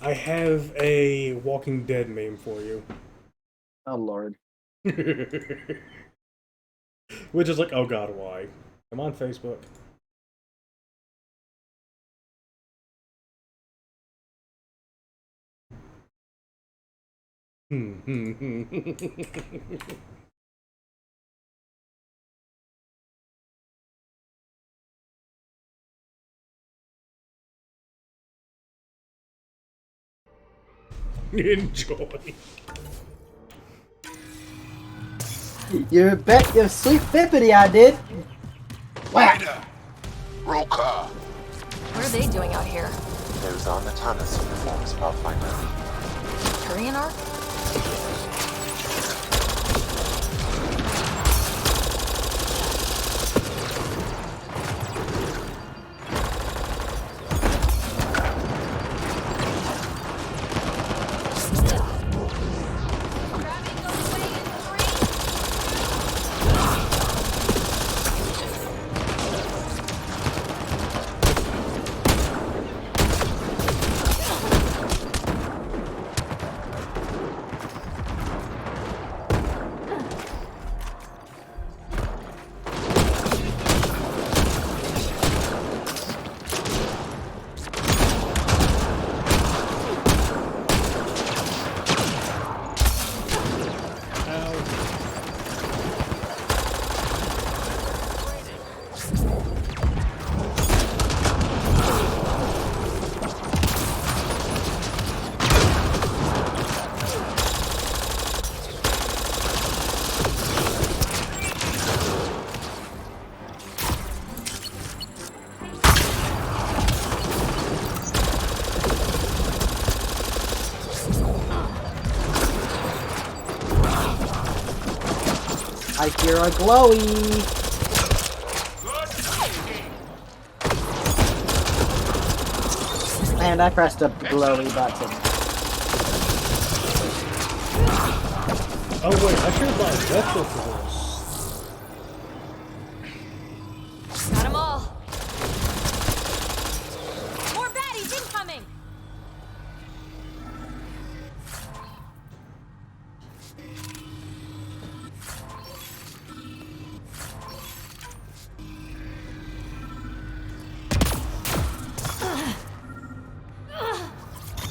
I have a Walking Dead meme for you. Oh lord. Which is like, oh god, why? I'm on Facebook. Enjoy. You sweet bippity I did. Whack. Roka. What are they doing out here? Those are Natana's uniforms, Pathfinder. Turian arc? I hear a glowy. And I pressed a glowy button. Oh wait, I should buy a vessel for this. Got them all. More baddies incoming!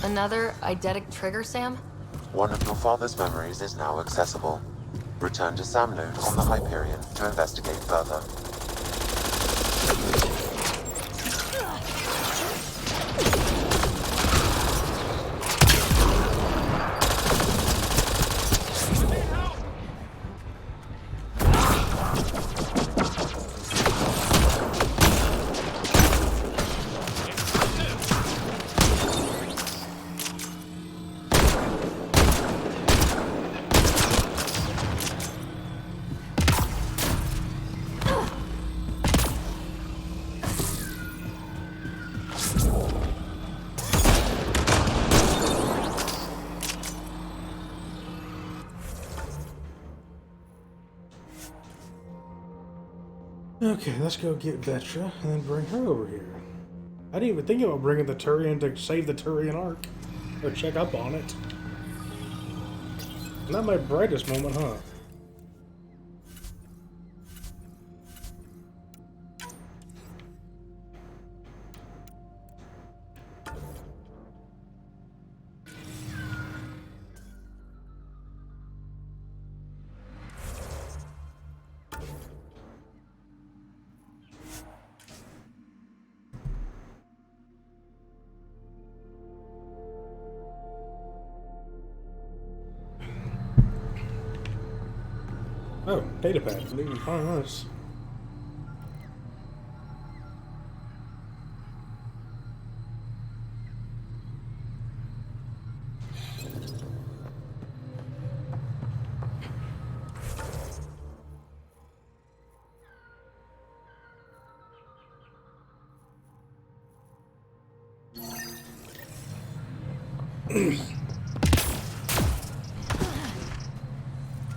Another eidetic trigger, Sam? One of your father's memories is now accessible. Return to Samnode on the Hyperion to investigate further. Okay, let's go get Vetra and then bring her over here. I didn't even think about bringing the Turian to save the Turian arc. Or check up on it. Not my brightest moment, huh? Oh, data pad. I didn't even find this.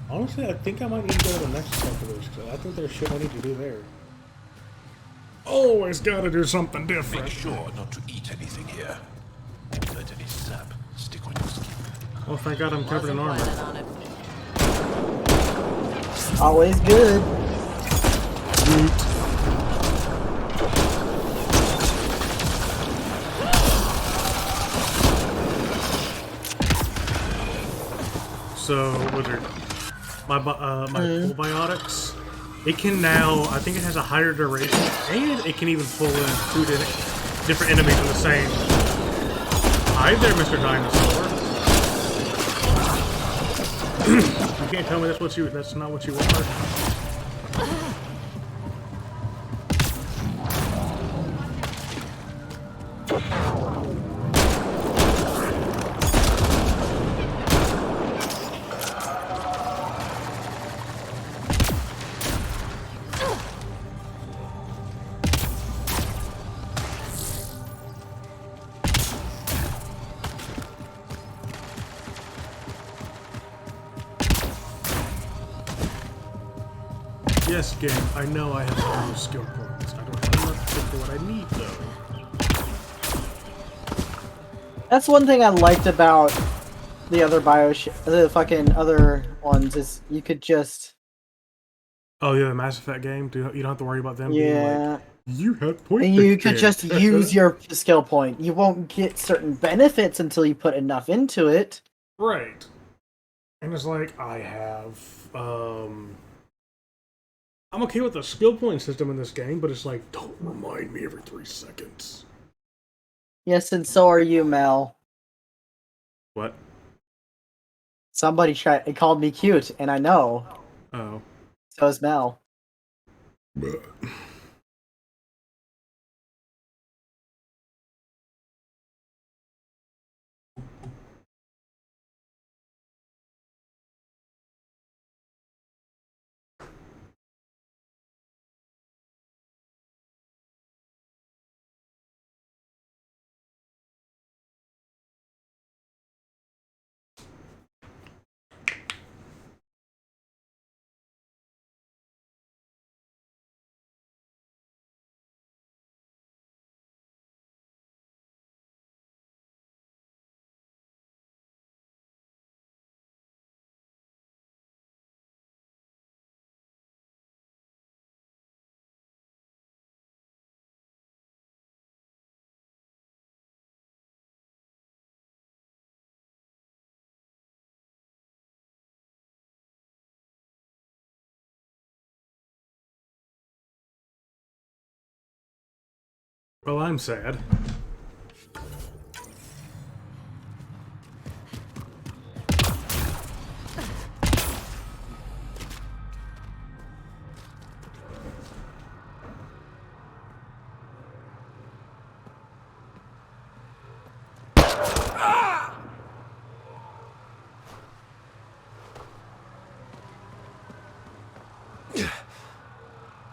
Honestly, I think I might need to go to the next step of this, because I think there's shit I need to do there. Always gotta do something different. Make sure not to eat anything here. Or let any sap Oh, thank God I'm covered in armor. On it. Always good. So, Wizard, my probiotics, it can now, I think it has a higher duration, and it can even pull in two different enemies in the same. Hi there, Mr. Dinosaur. You can't tell me that's not what you want. Yes, game, I know I have all those skill points. I don't have enough for what I need, though. That's one thing I liked about the other the fucking other ones is you could just Oh, yeah, the Mass Effect game? You don't have to worry about them being yeah, like, you have point and you could percent." just use your skill point. You won't get certain benefits until you put enough into it. Right. And it's like, I have, I'm okay with the skill point system in this game, but it's like, don't remind me every 3 seconds. Yes, and so are you, Mel. What? Somebody called me cute, and I know. Oh. So is Mel. Well, I'm sad.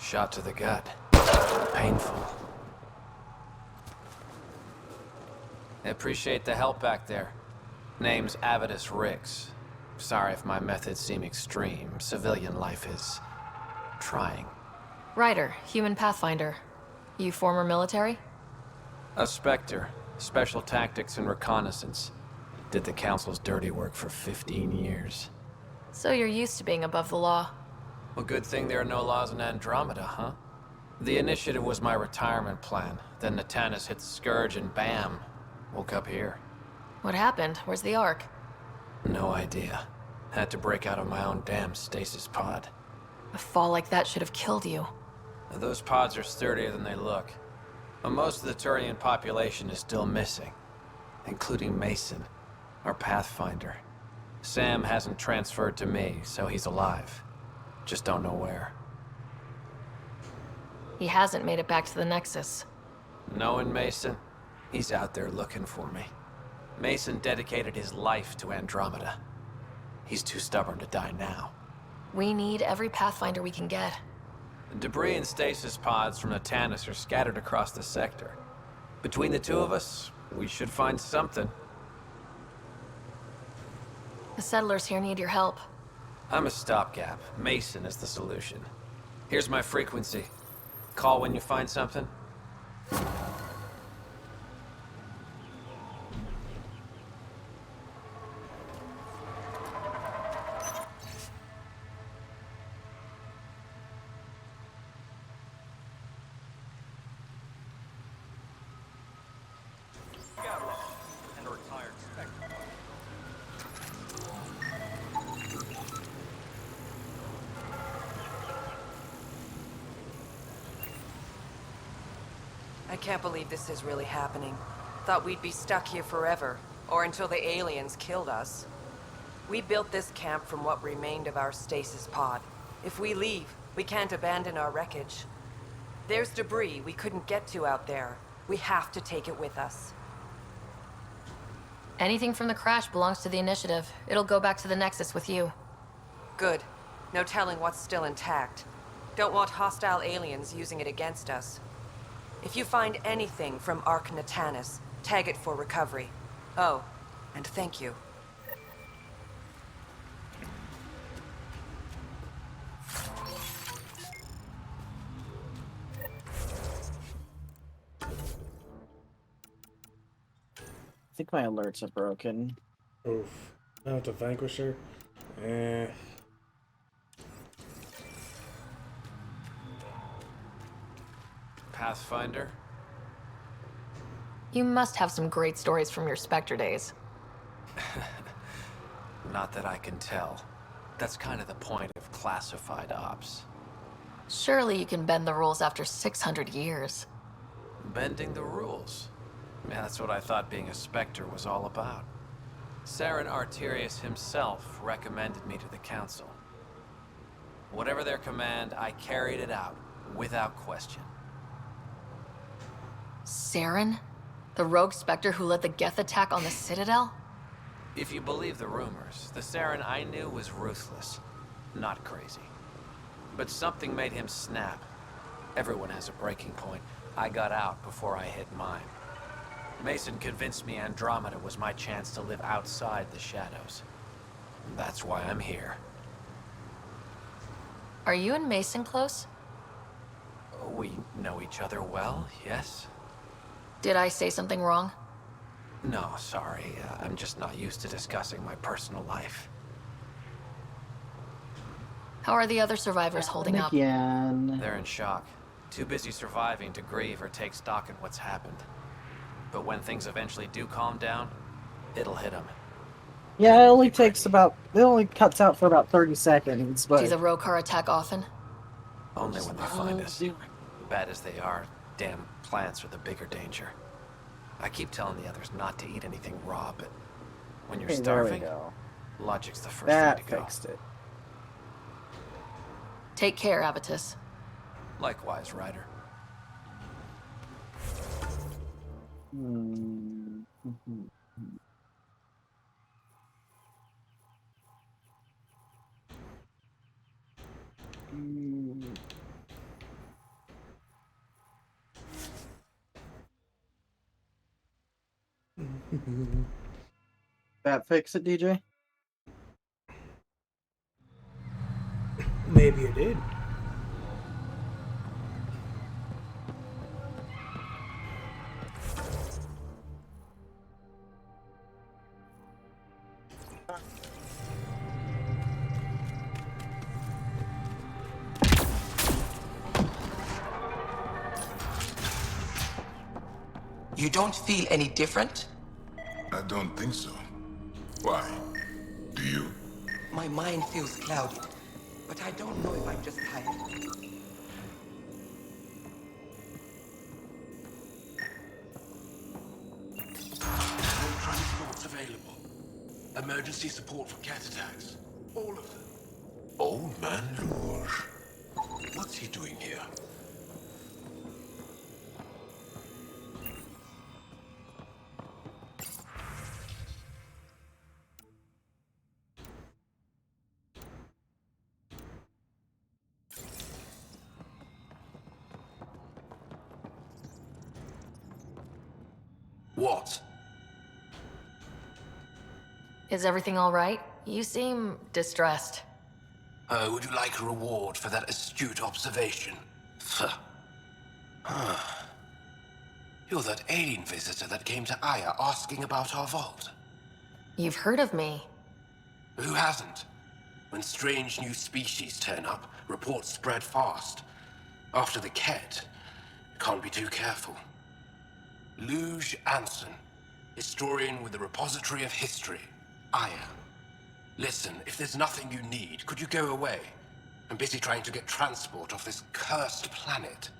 Shot to the gut. Painful. I appreciate the help back there. Name's Avidus Rix. Sorry if my methods seem extreme. Civilian life is trying. Ryder, human pathfinder. You former military? A Spectre. Special tactics and reconnaissance. Did the Council's dirty work for 15 years. So you're used to being above the law. Well, good thing there are no laws in Andromeda, huh? The initiative was my retirement plan. Then Natanus hit the Scourge and bam! Woke up here. What happened? Where's the Ark? No idea. Had to break out of my own damn stasis pod. A fall like that should have killed you. Those pods are sturdier than they look. But most of the Turian population is still missing. Including Mason, our Pathfinder. Sam hasn't transferred to me, so he's alive. Just don't know where. He hasn't made it back to the Nexus. Knowing Mason, he's out there looking for me. Mason dedicated his life to Andromeda. He's too stubborn to die now. We need every Pathfinder we can get. Debris and stasis pods from Natanus are scattered across the sector. Between the two of us, we should find something. The settlers here need your help. I'm a stopgap. Mason is the solution. Here's my frequency. Call when you find something. can't believe this is really happening. Thought we'd be stuck here forever, or until the aliens killed us. We built this camp from what remained of our stasis pod. If we leave, we can't abandon our wreckage. There's debris we couldn't get to out there. We have to take it with us. Anything from the crash belongs to the Initiative. It'll go back to the Nexus with you. Good. No telling what's still intact. Don't want hostile aliens using it against us. If you find anything from Ark Natanus, tag it for recovery. Oh, and thank you. I think my alerts are broken. Oof. I have to vanquish her. Pathfinder? You must have some great stories from your Spectre days. Not that I can tell. That's kind of the point of classified ops. Surely you can bend the rules after 600 years. Bending the rules. Man, that's what I thought being a Spectre was all about. Saren Arterius himself recommended me to the Council. Whatever their command, I carried it out, without question. Saren? The rogue Spectre who led the Geth attack on the Citadel? If you believe the rumors, the Saren I knew was ruthless, not crazy. But something made him snap. Everyone has a breaking point. I got out before I hit mine. Mason convinced me Andromeda was my chance to live outside the shadows. That's why I'm here. Are you and Mason close? We know each other well, yes? Did I say something wrong? No, sorry. I'm just not used to discussing my personal life. How are the other survivors holding up? Again. They're in shock. Too busy surviving to grieve or take stock in what's happened. But when things eventually do calm down, it'll hit them. Yeah, it only takes about... It only cuts out for about 30 seconds, but... Do the Rokar attack often? Only when they find us. Bad as they are, damn plants are the bigger danger. I keep telling the others not to eat anything raw, but when you're Hey, there we starving, go. logic's the first That thing to go. fixed it. Take care, Avitus. Likewise, Ryder. Hmm. That fix it, DJ? Maybe it did. You don't feel any different? I don't think so. Why? Do you? My mind feels clouded, but I don't know if I'm just tired. No transports available. Emergency support for cat attacks. All of them. Old Man Luge. What's he doing here? What? Is everything all right? You seem distressed. Would you like a reward for that astute observation? You're that alien visitor that came to Aya asking about our vault. You've heard of me. Who hasn't? When strange new species turn up, reports spread fast. After the Ket, can't be too careful. Luge Anson, historian with the Repository of History, Aya. Listen, if there's nothing you need, could you go away? I'm busy trying to get transport off this cursed planet.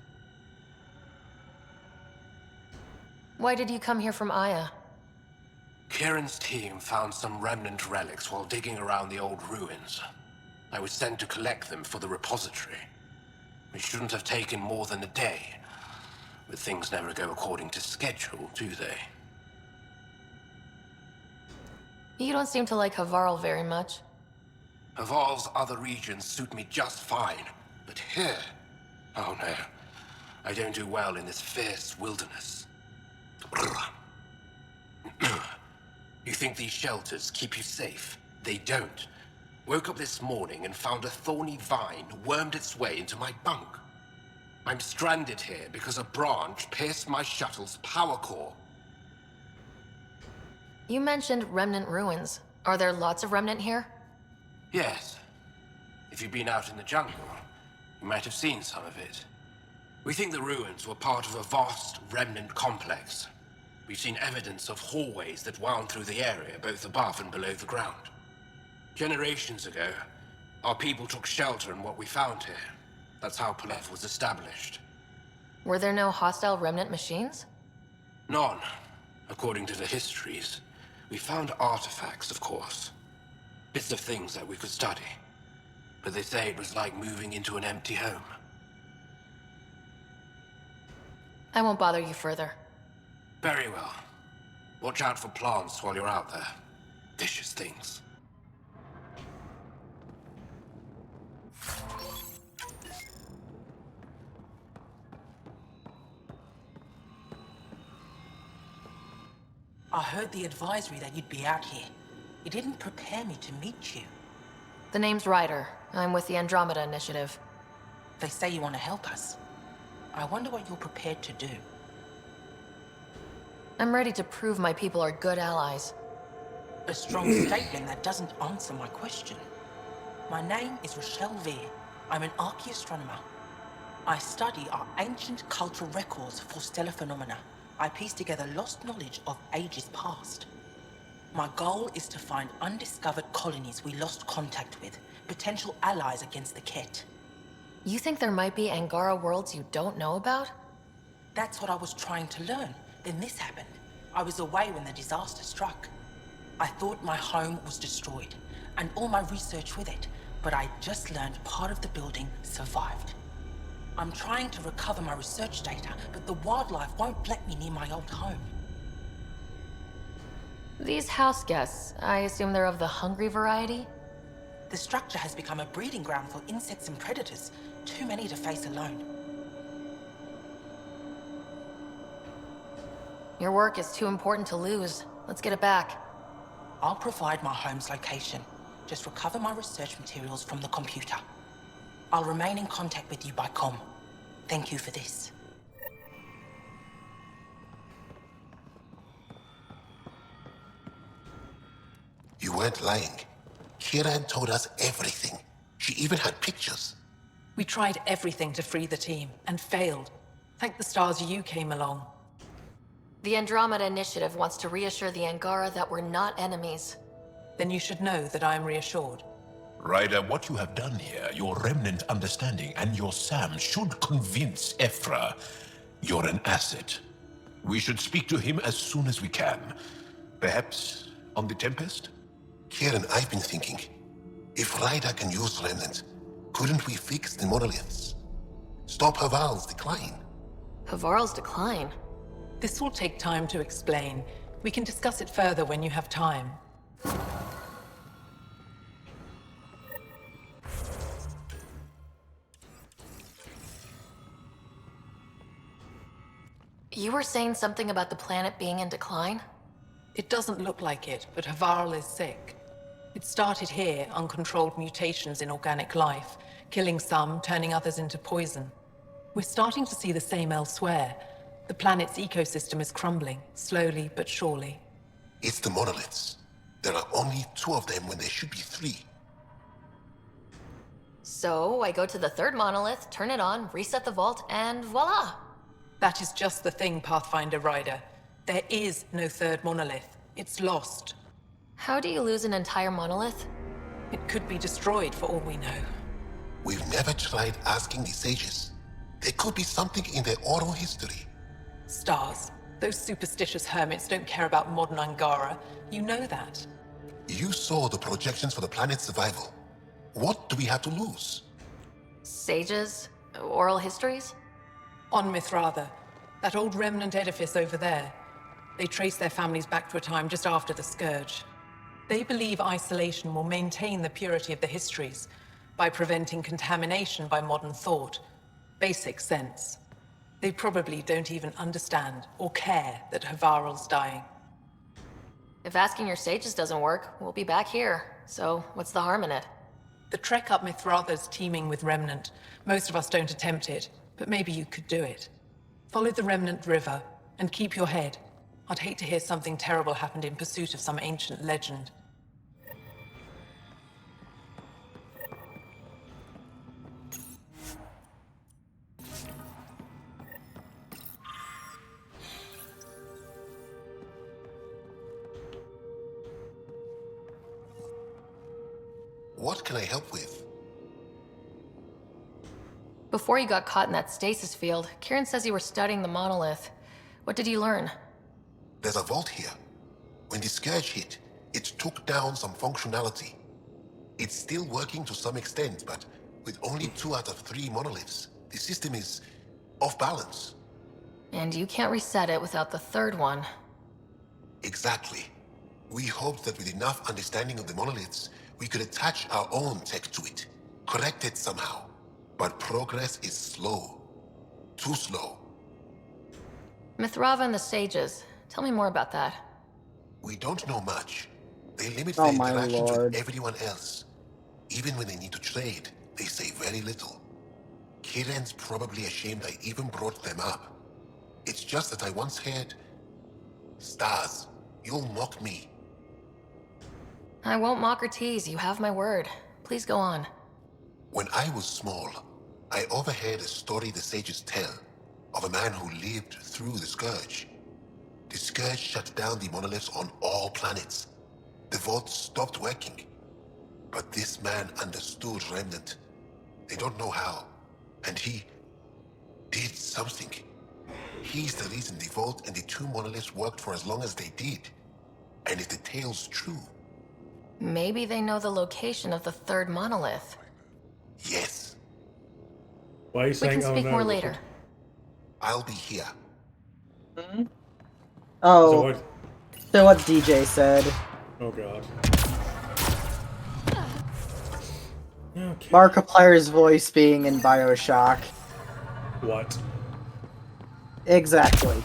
Why did you come here from Aya? Kieran's team found some remnant relics while digging around the old ruins. I was sent to collect them for the repository. It shouldn't have taken more than a day. But things never go according to schedule, do they? You don't seem to like Havarl very much. Haval's other regions suit me just fine. But here... oh no. I don't do well in this fierce wilderness. You think these shelters keep you safe? They don't. Woke up this morning and found a thorny vine wormed its way into my bunk. I'm stranded here because a branch pierced my shuttle's power core. You mentioned remnant ruins. Are there lots of remnant here? Yes. If you've been out in the jungle, you might have seen some of it. We think the ruins were part of a vast remnant complex. We've seen evidence of hallways that wound through the area, both above and below the ground. Generations ago, our people took shelter in what we found here. That's how Palev was established. Were there no hostile remnant machines? None, according to the histories. We found artifacts, of course. Bits of things that we could study. But they say it was like moving into an empty home. I won't bother you further. Very well. Watch out for plants while you're out there. Vicious things. I heard the advisory that you'd be out here. It didn't prepare me to meet you. The name's Ryder. I'm with the Andromeda Initiative. They say you want to help us. I wonder what you're prepared to do. I'm ready to prove my people are good allies. A strong statement that doesn't answer my question. My name is Rochelle Veer. I'm an archaeoastronomer. I study our ancient cultural records for stellar phenomena. I piece together lost knowledge of ages past. My goal is to find undiscovered colonies we lost contact with, potential allies against the Ket. You think there might be Angara worlds you don't know about? That's what I was trying to learn. Then this happened. I was away when the disaster struck. I thought my home was destroyed, and all my research with it, but I just learned part of the building survived. I'm trying to recover my research data, but the wildlife won't let me near my old home. These house guests, I assume they're of the hungry variety? The structure has become a breeding ground for insects and predators, too many to face alone. Your work is too important to lose. Let's get it back. I'll provide my home's location. Just recover my research materials from the computer. I'll remain in contact with you by comm. Thank you for this. You weren't lying. Kieran told us everything. She even had pictures. We tried everything to free the team, and failed. Thank the stars you came along. The Andromeda Initiative wants to reassure the Angara that we're not enemies. Then you should know that I am reassured. Ryder, what you have done here, your remnant understanding and your Sam should convince Ephra you're an asset. We should speak to him as soon as we can. Perhaps on the Tempest? Kieran, I've been thinking. If Ryder can use remnant, couldn't we fix the monoliths? Stop Haval's decline? Havarl's decline? This will take time to explain. We can discuss it further when you have time. You were saying something about the planet being in decline? It doesn't look like it, but Havarl is sick. It started here, uncontrolled mutations in organic life, killing some, turning others into poison. We're starting to see the same elsewhere. The planet's ecosystem is crumbling, slowly but surely. It's the monoliths. There are only 2 of them when there should be 3. So I go to the third monolith, turn it on, reset the vault, and voila! That is just the thing, Pathfinder Ryder. There is no third monolith. It's lost. How do you lose an entire monolith? It could be destroyed for all we know. We've never tried asking the sages. There could be something in their oral history. Stars. Those superstitious hermits don't care about modern Angara. You know that. You saw the projections for the planet's survival. What do we have to lose? Sages? Oral histories? On Mithratha, that old remnant edifice over there. They trace their families back to a time just after the Scourge. They believe isolation will maintain the purity of the histories by preventing contamination by modern thought. Basic sense. They probably don't even understand or care that Havarl's dying. If asking your sages doesn't work, we'll be back here. So, what's the harm in it? The trek up Mithratha's teeming with Remnant. Most of us don't attempt it, but maybe you could do it. Follow the Remnant River, and keep your head. I'd hate to hear something terrible happened in pursuit of some ancient legend. What can I help with? Before you got caught in that stasis field, Kieran says you were studying the monolith. What did you learn? There's a vault here. When the Scourge hit, it took down some functionality. It's still working to some extent, but with only 2 out of 3 monoliths, the system is off balance. And you can't reset it without the third one. Exactly. We hoped that with enough understanding of the monoliths, we could attach our own tech to it, correct it somehow. But progress is slow. Too slow. Mithratha and the sages. Tell me more about that. We don't know much. They limit Oh their my interactions lord. with everyone else. Even when they need to trade, they say very little. Kieran's probably ashamed I even brought them up. It's just that I once heard... Stars, you'll mock me. I won't mock or tease, you have my word. Please go on. When I was small, I overheard a story the sages tell of a man who lived through the Scourge. The Scourge shut down the monoliths on all planets. The vault stopped working. But this man understood Remnant. They don't know how. And he did something. He's the reason the vault and the 2 monoliths worked for as long as they did. And if the tale's true... Maybe they know the location of the third monolith. Yes. Why are you We saying, can oh speak no? more later. I'll be here. Oh, So what? so what DJ said. Oh god. Okay. Markiplier's voice being in Bioshock. What? Exactly.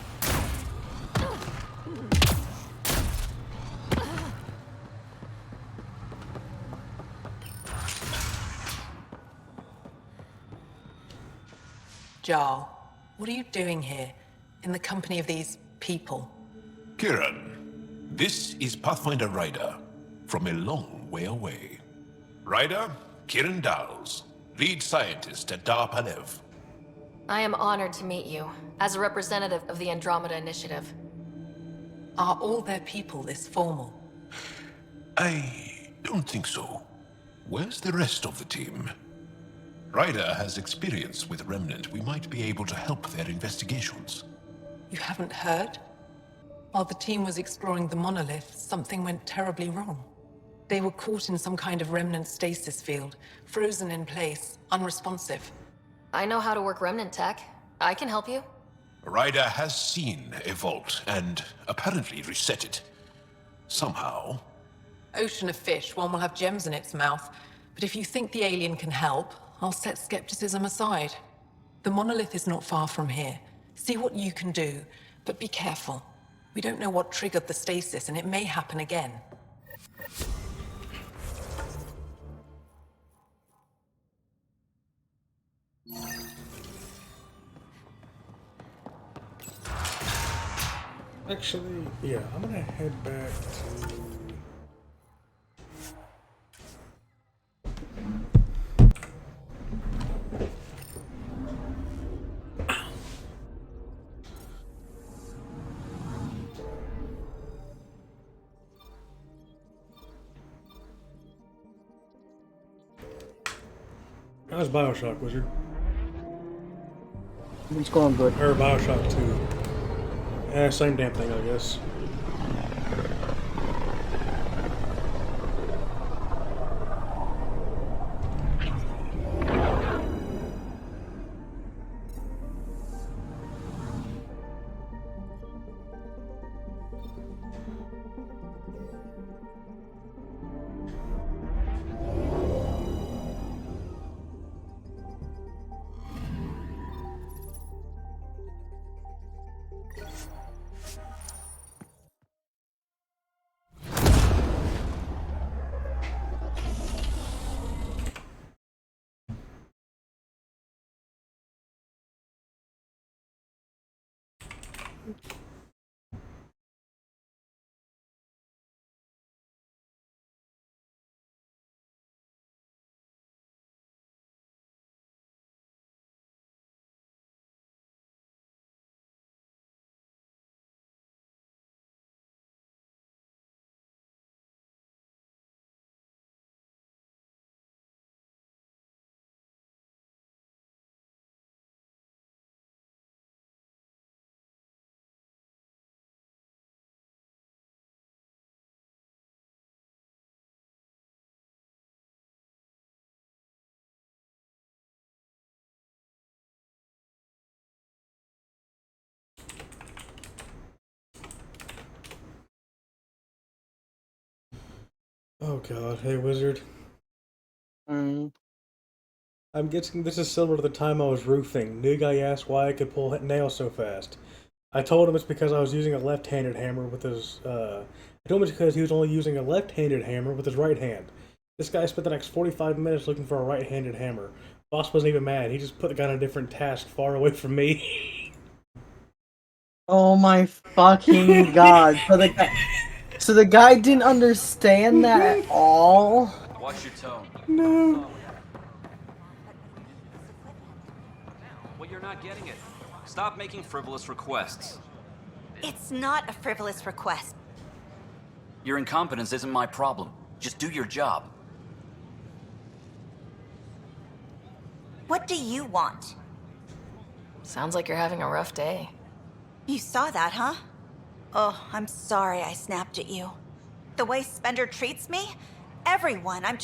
Jarl, what are you doing here, in the company of these people? Kieran, this is Pathfinder Ryder, from a long way away. Ryder, Kieran Dowles, lead scientist at Dar Palev. I am honored to meet you, as a representative of the Andromeda Initiative. Are all their people this formal? I don't think so. Where's the rest of the team? Ryder has experience with Remnant. We might be able to help their investigations. You haven't heard? While the team was exploring the monolith, something went terribly wrong. They were caught in some kind of Remnant stasis field, frozen in place, unresponsive. I know how to work remnant tech. I can help you. Ryder has seen a vault and apparently reset it. Somehow. Ocean of fish, one will have gems in its mouth. But if you think the alien can help, I'll set skepticism aside. The monolith is not far from here. See what you can do, but be careful. We don't know what triggered the stasis, and it may happen again. Actually, yeah, I'm gonna head back to... How's Bioshock, Wizard? It's going good. Or Bioshock 2. Same damn thing, I guess. Oh god, hey wizard. Mm. I'm guessing this is similar to the time I was roofing. New guy asked why I could pull nails so fast. I told him it's because I was using a left-handed hammer with his, I told him it's because he was only using a left-handed hammer with his right hand. This guy spent the next 45 minutes looking for a right-handed hammer. Boss wasn't even mad. He just put the guy on a different task far away from me. Oh my fucking god. So the guy didn't understand that at all? Watch your tone. No. Well, you're not getting it. Stop making frivolous requests. It's not a frivolous request. Your incompetence isn't my problem. Just do your job. What do you want? Sounds like you're having a rough day. You saw that, huh? Oh, I'm sorry I snapped at you. The way Spender treats me? Everyone, I'm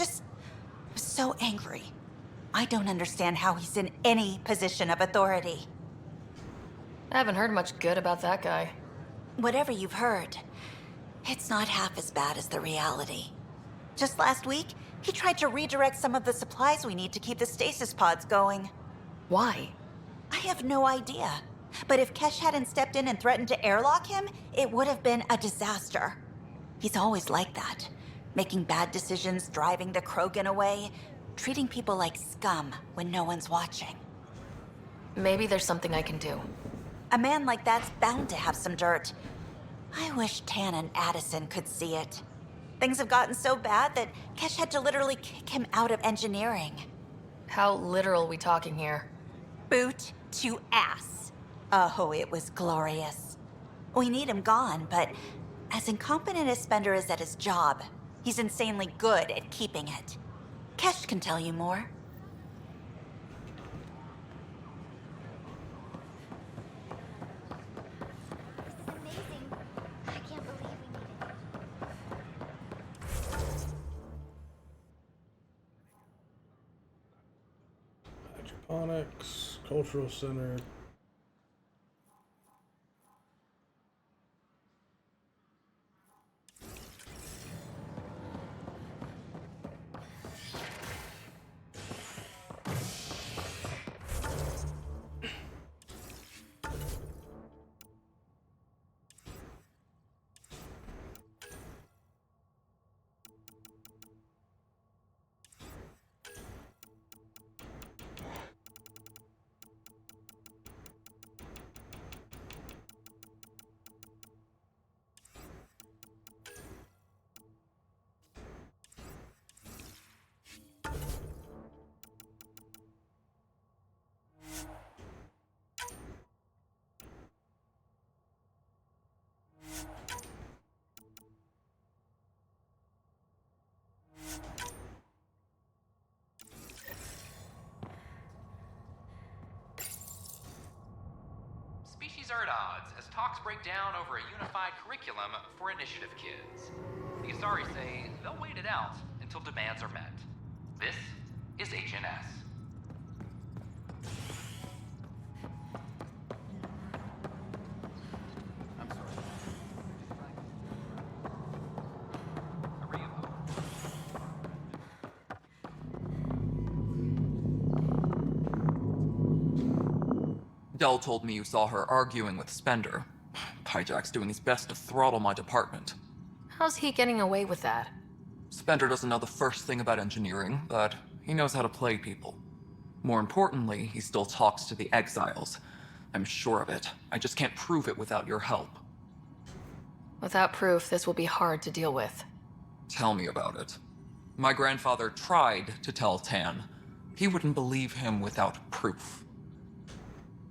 so angry. I don't understand how he's in any position of authority. I haven't heard much good about that guy. Whatever you've heard, it's not half as bad as the reality. Just last week, he tried to redirect some of the supplies we need to keep the stasis pods going. Why? I have no idea. But if Kesh hadn't stepped in and threatened to airlock him, it would have been a disaster. He's always like that. Making bad decisions, driving the Krogan away, treating people like scum when no one's watching. Maybe there's something I can do. A man like that's bound to have some dirt. I wish Tan and Addison could see it. Things have gotten so bad that Kesh had to literally kick him out of engineering. How literal we talking here? Boot to ass. Oh, it was glorious. We need him gone, but as incompetent as Spender is at his job, he's insanely good at keeping it. Kesh can tell you more. Hydroponics, cultural center. talks break down over a unified curriculum for initiative kids. The Asari say they'll wait it out until demands are met. This is HNS. I'm sorry. Dell told me you saw her arguing with Spender. Pyjack's doing his best to throttle my department. How's he getting away with that? Spender doesn't know the first thing about engineering, but he knows how to play people. More importantly, he still talks to the exiles. I'm sure of it. I just can't prove it without your help. Without proof, this will be hard to deal with. Tell me about it. My grandfather tried to tell Tan. He wouldn't believe him without proof.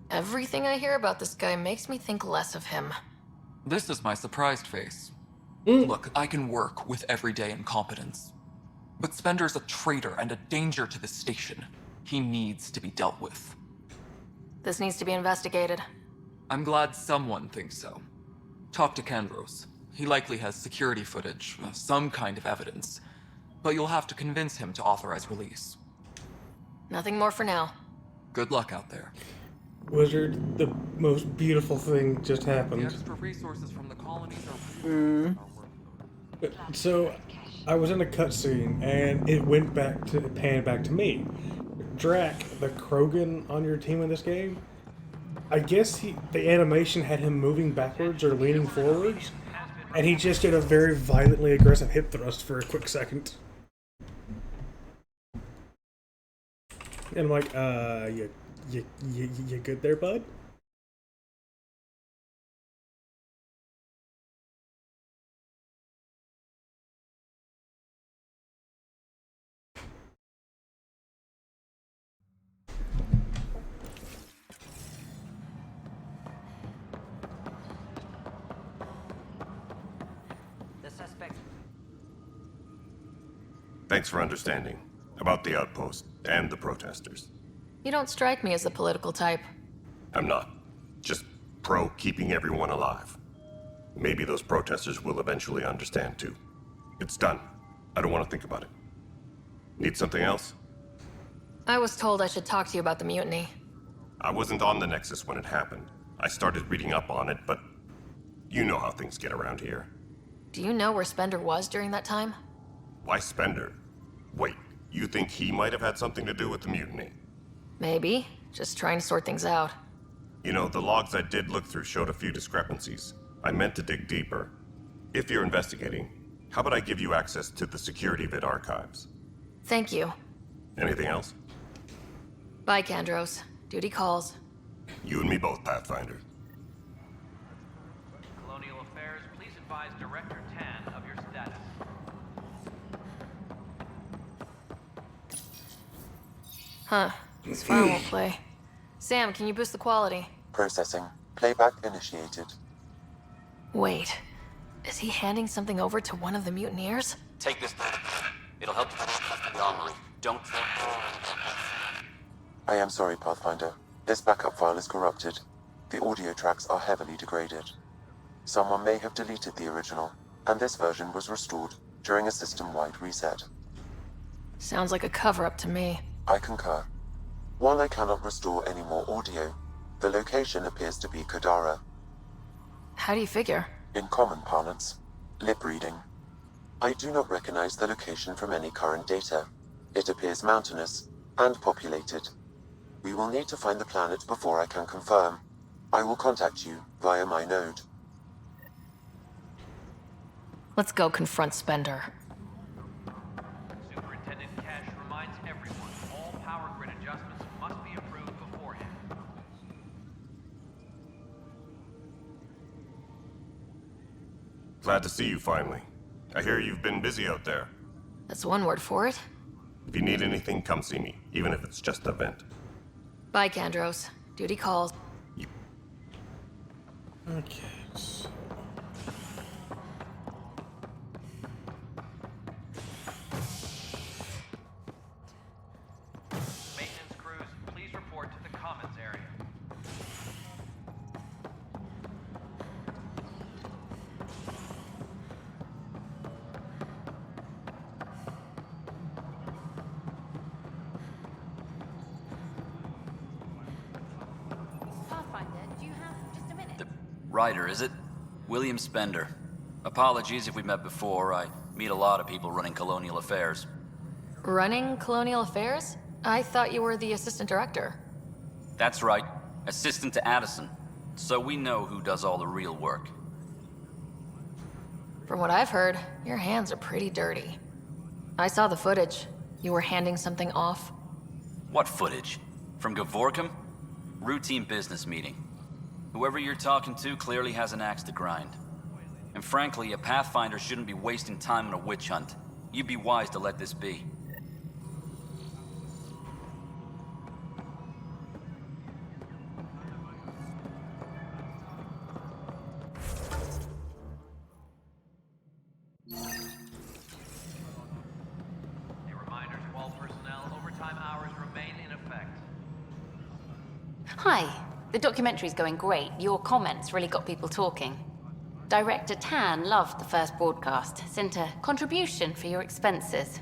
Everything I hear about this guy makes me think less of him. This is my surprised face. Look, I can work with everyday incompetence. But Spender's a traitor and a danger to the station. He needs to be dealt with. This needs to be investigated. I'm glad someone thinks so. Talk to Kandros. He likely has security footage, some kind of evidence. But you'll have to convince him to authorize release. Nothing more for now. Good luck out there. Wizard, the most beautiful thing just happened. The extra resources from the colonies are... So, I was in a cutscene, and it panned back to me. Drac, the Krogan on your team in this game, I guess the animation had him moving backwards or leaning forwards, and he just did a very violently aggressive hip thrust for a quick second. And I'm like, you good there, bud? The suspect. Thanks for understanding about the outpost and the protesters. You don't strike me as the political type. I'm not. Just pro keeping everyone alive. Maybe those protesters will eventually understand too. It's done. I don't want to think about it. Need something else? I was told I should talk to you about the mutiny. I wasn't on the Nexus when it happened. I started reading up on it, but you know how things get around here. Do you know where Spender was during that time? Why Spender? Wait, you think he might have had something to do with the mutiny? Maybe. Just trying to sort things out. You know, the logs I did look through showed a few discrepancies. I meant to dig deeper. If you're investigating, how about I give you access to the security vid archives? Thank you. Anything else? Bye, Kandros. Duty calls. You and me both, Pathfinder. Colonial Affairs, please advise Director Tan of your status. Huh. This file won't play. Sam, can you boost the quality? Processing. Playback initiated. Wait. Is he handing something over to one of the mutineers? Take this. It'll help you the armory. Don't... I am sorry, Pathfinder. This backup file is corrupted. The audio tracks are heavily degraded. Someone may have deleted the original, and this version was restored during a system-wide reset. Sounds like a cover-up to me. I concur. While I cannot restore any more audio, the location appears to be Kadara. How do you figure? In common parlance, lip reading. I do not recognize the location from any current data. It appears mountainous and populated. We will need to find the planet before I can confirm. I will contact you via my node. Let's go confront Spender. Superintendent Cash reminds everyone all power grid adjustments must be approved beforehand. Glad to see you finally. I hear you've been busy out there. That's one word for it. If you need anything, come see me, even if it's just a vent. Bye, Kandros. Duty calls. Okay, so... Maintenance crews, please report to the commons area. Ryder, is it? William Spender. Apologies if we've met before. I meet a lot of people running colonial affairs. Running Colonial Affairs? I thought you were the assistant director. That's right. Assistant to Addison. So we know who does all the real work. From what I've heard, your hands are pretty dirty. I saw the footage. You were handing something off. What footage? From Gavorkum? Routine business meeting. Whoever you're talking to clearly has an axe to grind. And frankly, a Pathfinder shouldn't be wasting time on a witch hunt. You'd be wise to let this be. Hi. The documentary's going great. Your comments really got people talking. Director Tan loved the first broadcast. Sent a contribution for your expenses.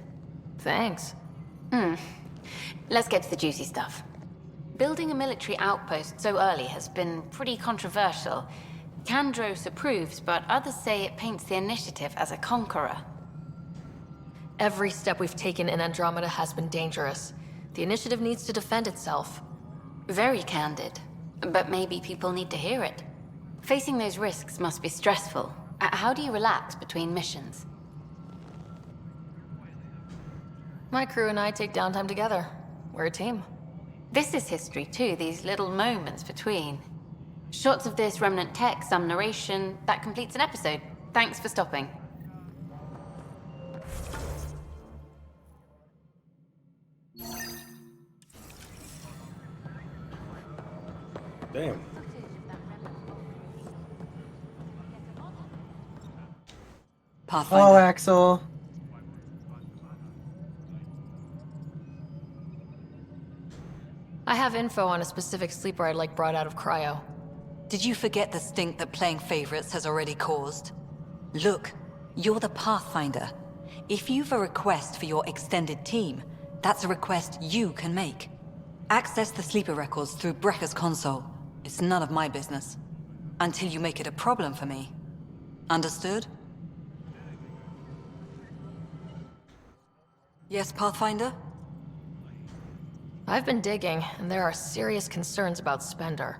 Thanks. Let's get to the juicy stuff. Building a military outpost so early has been pretty controversial. Kandros approves, but others say it paints the Initiative as a conqueror. Every step we've taken in Andromeda has been dangerous. The Initiative needs to defend itself. Very candid. But maybe people need to hear it. Facing those risks must be stressful. How do you relax between missions? My crew and I take downtime together. We're a team. This is history too, these little moments between. Shots of this remnant tech, some narration, that completes an episode. Thanks for stopping. Damn. Pathfinder. Oh, Axel. I have info on a specific sleeper I'd like brought out of cryo. Did you forget the stink that playing favorites has already caused? Look, you're the Pathfinder. If you've a request for your extended team, that's a request you can make. Access the sleeper records through Brekker's console. It's none of my business. Until you make it a problem for me. Understood? Yes, Pathfinder? I've been digging, and there are serious concerns about Spender.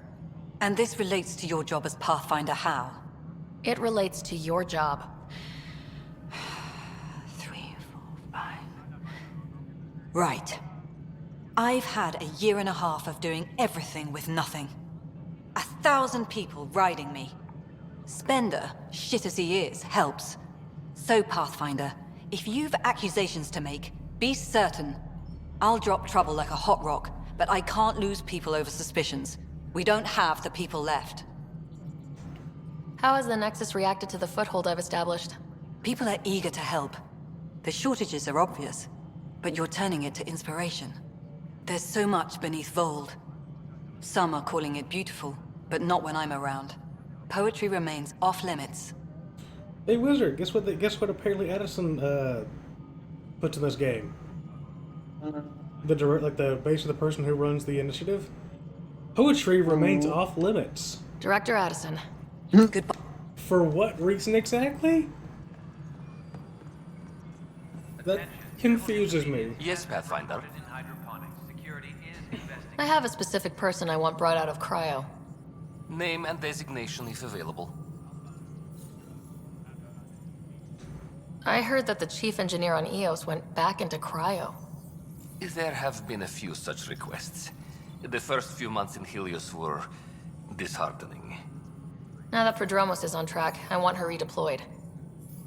And this relates to your job as Pathfinder how? It relates to your job. 3, 4, 5... Right. I've had a year and a half of doing everything with nothing. 1,000 people riding me. Spender, shit as he is, helps. So, Pathfinder, if you've accusations to make, be certain. I'll drop trouble like a hot rock, but I can't lose people over suspicions. We don't have the people left. How has the Nexus reacted to the foothold I've established? People are eager to help. The shortages are obvious, but you're turning it to inspiration. There's so much beneath Vold. Some are calling it beautiful, but not when I'm around. Poetry remains off limits. Hey, Wizard, guess what apparently Addison puts in this game? The base of the person who runs the initiative? Poetry remains off limits. Director Addison. Goodbye. For what reason exactly? That confuses me. Yes, Pathfinder. I have a specific person I want brought out of cryo. Name and designation if available. I heard that the chief engineer on EOS went back into cryo. There have been a few such requests. The first few months in Helios were disheartening. Now that Prodromos is on track, I want her redeployed.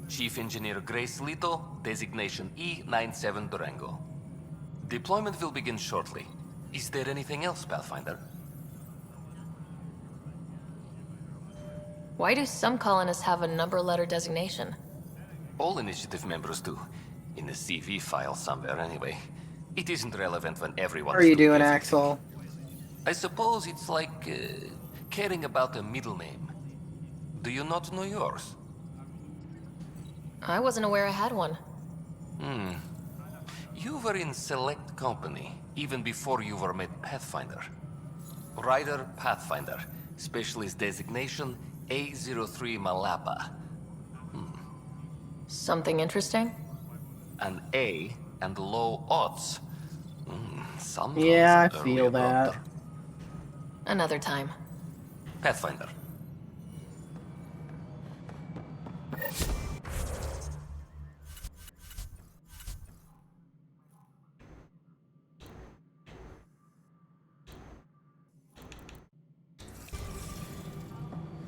Chief Engineer Grace Lito, designation E97 Durango. Deployment will begin shortly. Is there anything else, Pathfinder? Why do some colonists have a number letter designation? All Initiative members do. In the CV file somewhere, anyway. It isn't relevant when everyone. What are you doing, Axel? I suppose it's like caring about a middle name. Do you not know yours? I wasn't aware I had one. You were in select company, even before you were made Pathfinder. Ryder Pathfinder, specialist designation A03 Malapa. Something interesting? An A and low odds. Sometimes Yeah, an I early feel that. adopter. Another time. Pathfinder.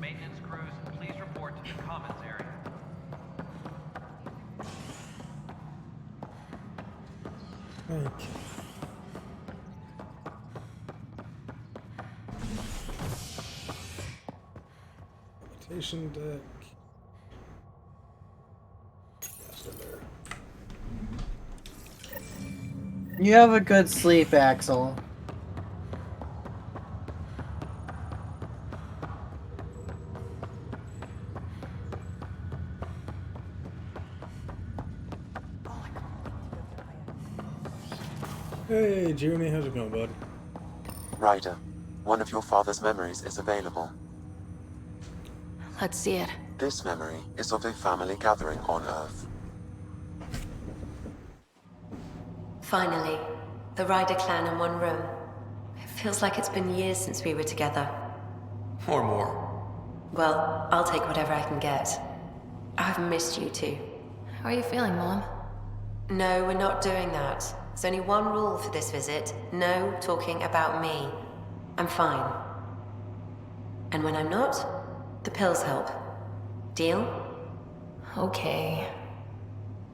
Maintenance crews, please report to the commons area. Okay. Habitation deck. Yes, in there. You have a good sleep, Axel. Hey, Junie, how's it going, bud? Ryder, one of your father's memories is available. Let's see it. This memory is of a family gathering on Earth. Finally, the Ryder clan in one room. It feels like it's been years since we were together. Or more. Well, I'll take whatever I can get. I've missed you too. How are you feeling, Mom? No, we're not doing that. There's only one rule for this visit. No talking about me. I'm fine. And when I'm not, the pills help. Deal? Okay.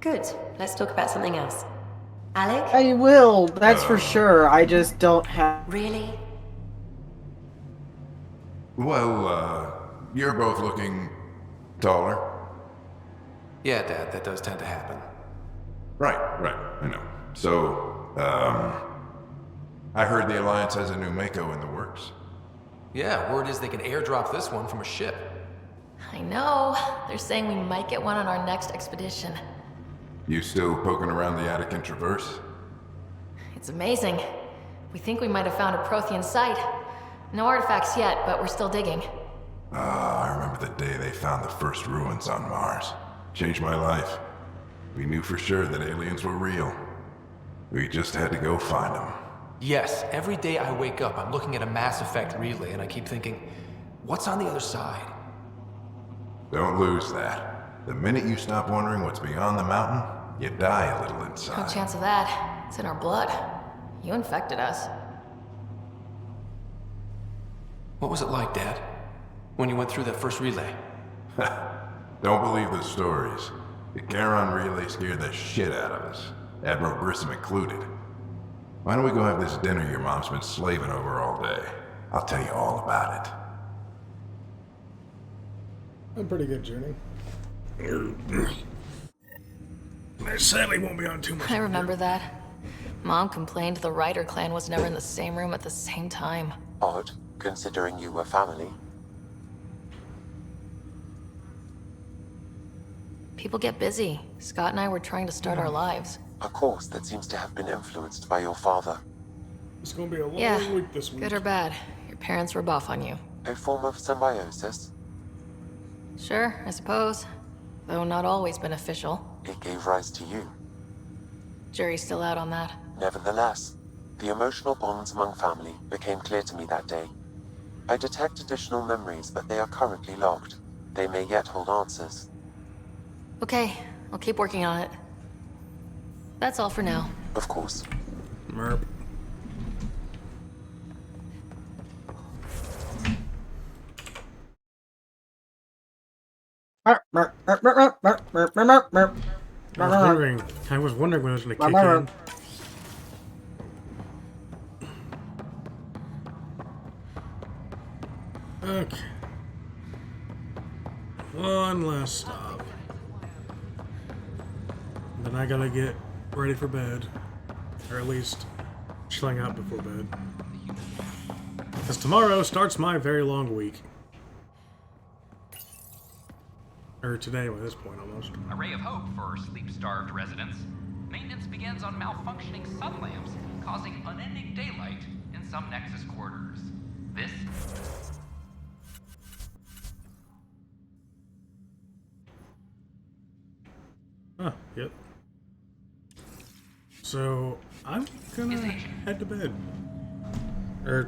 Good. Let's talk about something else. Alec? I will, that's for sure. I just don't have... Really? Well, you're both looking taller. Yeah, Dad, that does tend to happen. Right, I know. So, I heard the Alliance has a new Mako in the works. Yeah, word is they can airdrop this one from a ship. I know. They're saying we might get one on our next expedition. You still poking around the Attican Traverse? It's amazing. We think we might have found a Prothean site. No artifacts yet, but we're still digging. I remember the day they found the first ruins on Mars. Changed my life. We knew for sure that aliens were real. We just had to go find them. Yes, every day I wake up, I'm looking at a Mass Effect relay and I keep thinking, what's on the other side? Don't lose that. The minute you stop wondering what's beyond the mountain, you die a little No inside. chance of that. It's in our blood. You infected us. What was it like, Dad? When you went through that first relay? Don't believe the stories. The Charon relay scared the shit out of us. Admiral Grissom included. Why don't we go have this dinner your mom's been slaving over all day? I'll tell you all about it. I'm pretty good, Junie. I sadly won't be on too much. I remember that. Mom complained the Ryder clan was never in the same room at the same time. Odd, considering you were family. People get busy. Scott and I were trying to start our lives. A course that seems to have been influenced by your father. It's gonna be a long week this week. Good or bad, your parents rub off on you. A form of symbiosis. Sure, I suppose. Though not always beneficial. It gave rise to you. Jury's still out on that. Nevertheless, the emotional bonds among family became clear to me that day. I detect additional memories, but they are currently locked. They may yet hold answers. Okay, I'll keep working on it. That's all for now. Of course. Merp. I was wondering when it was gonna kick in. Okay. One last stop. Then I gotta get ready for bed. Or at least chilling out before bed. Because tomorrow starts my very long week. Or today, at this point, almost. A ray of hope for sleep-starved residents. Maintenance begins on malfunctioning sun lamps, causing unending daylight in some Nexus quarters. This Huh, yep. So, I'm gonna head to bed. Or